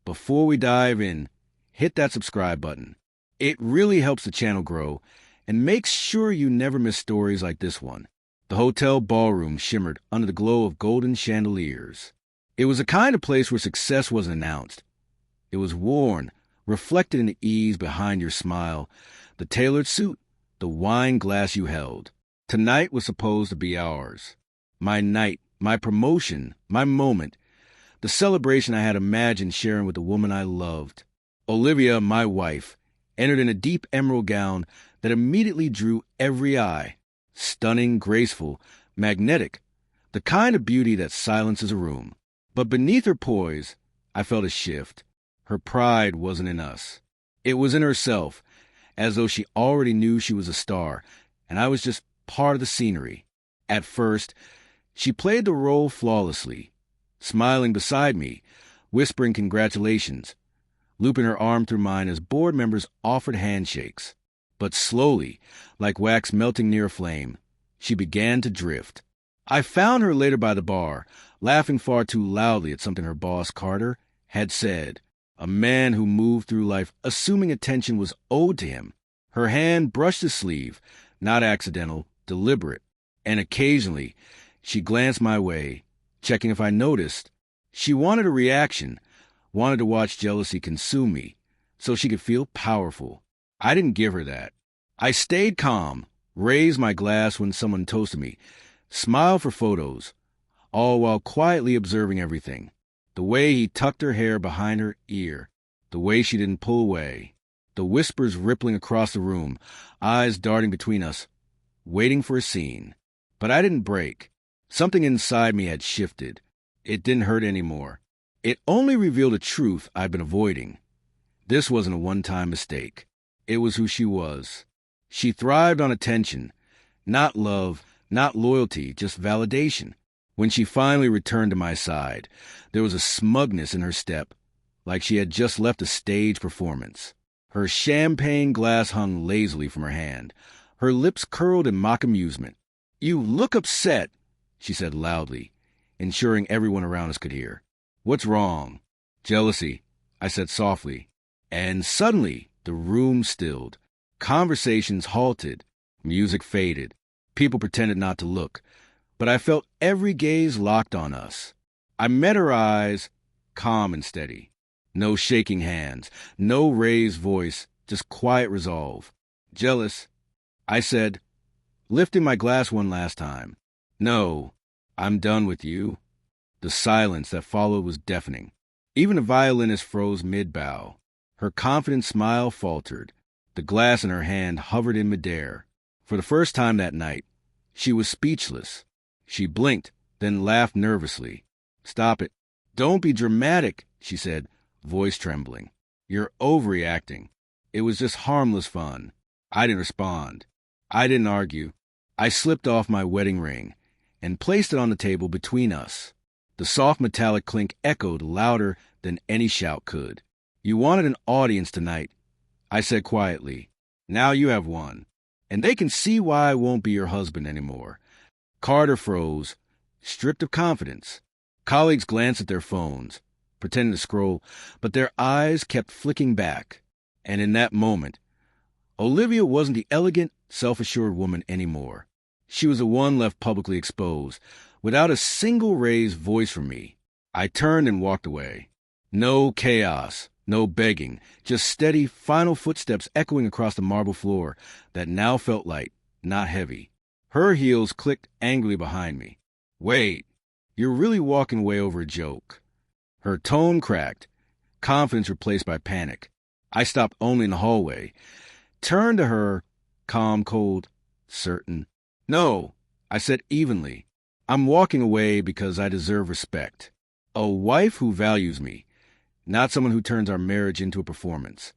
before we dive in, hit that subscribe button. It really helps the channel grow and makes sure you never miss stories like this one. The hotel ballroom shimmered under the glow of golden chandeliers. It was the kind of place where success wasn't announced. It was worn, reflected in the ease behind your smile, the tailored suit, the wine glass you held. Tonight was supposed to be ours. My night, my promotion, my moment, the celebration I had imagined sharing with the woman I loved. Olivia, my wife, entered in a deep emerald gown that immediately drew every eye. Stunning, graceful, magnetic, the kind of beauty that silences a room. But beneath her poise, I felt a shift. Her pride wasn't in us. It was in herself, as though she already knew she was a star, and I was just part of the scenery. At first, she played the role flawlessly, smiling beside me, whispering congratulations, looping her arm through mine as board members offered handshakes. But slowly, like wax melting near a flame, she began to drift. I found her later by the bar, laughing far too loudly at something her boss, Carter, had said. A man who moved through life assuming attention was owed to him. Her hand brushed his sleeve, not accidental, deliberate. And occasionally, she glanced my way, checking if I noticed. She wanted a reaction, wanted to watch jealousy consume me, so she could feel powerful. I didn't give her that. I stayed calm, raised my glass when someone toasted me, smiled for photos, all while quietly observing everything. The way he tucked her hair behind her ear, the way she didn't pull away, the whispers rippling across the room, eyes darting between us, waiting for a scene. But I didn't break. Something inside me had shifted. It didn't hurt anymore. It only revealed a truth I'd been avoiding. This wasn't a one-time mistake. It was who she was. She thrived on attention, not love, not loyalty, just validation. When she finally returned to my side, there was a smugness in her step, like she had just left a stage performance. Her champagne glass hung lazily from her hand. Her lips curled in mock amusement. "You look upset," she said loudly, ensuring everyone around us could hear. "What's wrong?" "Jealousy," I said softly. And suddenly, the room stilled. Conversations halted. Music faded. People pretended not to look. But I felt every gaze locked on us. I met her eyes, calm and steady. No shaking hands, no raised voice, just quiet resolve. "Jealous," I said, lifting my glass one last time. "No, I'm done with you." The silence that followed was deafening. Even the violinist froze mid-bow. Her confident smile faltered. The glass in her hand hovered in midair. For the first time that night, she was speechless. She blinked, then laughed nervously. "Stop it. Don't be dramatic," she said, voice trembling. "You're overreacting. It was just harmless fun." I didn't respond. I didn't argue. I slipped off my wedding ring and placed it on the table between us. The soft metallic clink echoed louder than any shout could. "You wanted an audience tonight," I said quietly. "Now you have one. And they can see why I won't be your husband anymore." Carter froze, stripped of confidence. Colleagues glanced at their phones, pretending to scroll, but their eyes kept flicking back. And in that moment, Olivia wasn't the elegant, self-assured woman anymore. She was the one left publicly exposed, without a single raised voice from me. I turned and walked away. No chaos, no begging, just steady, final footsteps echoing across the marble floor that now felt light, not heavy. Her heels clicked angrily behind me. "Wait, you're really walking away over a joke." Her tone cracked, confidence replaced by panic. I stopped only in the hallway, turned to her, calm, cold, certain. "No," I said evenly. "I'm walking away because I deserve respect. A wife who values me, not someone who turns our marriage into a performance."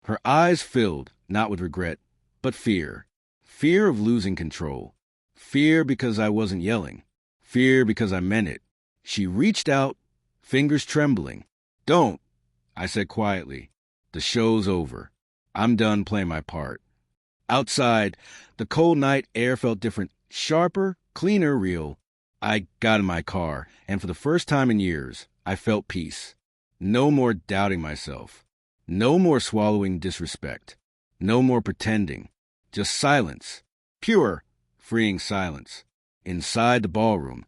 Her eyes filled, not with regret, but fear. Fear of losing control. Fear because I wasn't yelling. Fear because I meant it. She reached out, fingers trembling. "Don't," I said quietly. "The show's over. I'm done playing my part." Outside, the cold night air felt different, sharper, cleaner, real. I got in my car, and for the first time in years, I felt peace. No more doubting myself. No more swallowing disrespect. No more pretending. Just silence. Pure, freeing silence. Inside the ballroom,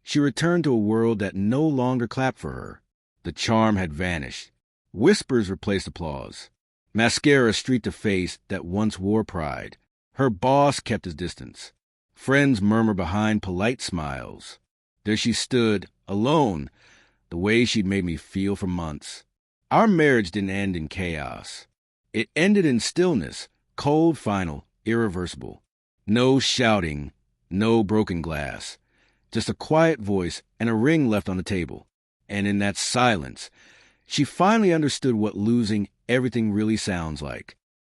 she returned to a world that no longer clapped for her. The charm had vanished. Whispers replaced applause. Mascara streaked a face that once wore pride. Her boss kept his distance. Friends murmured behind polite smiles. There she stood, alone, the way she'd made me feel for months. Our marriage didn't end in chaos. It ended in stillness, cold, final, irreversible. No shouting, no broken glass. Just a quiet voice and a ring left on the table. And in that silence, she finally understood what losing everything really sounds like.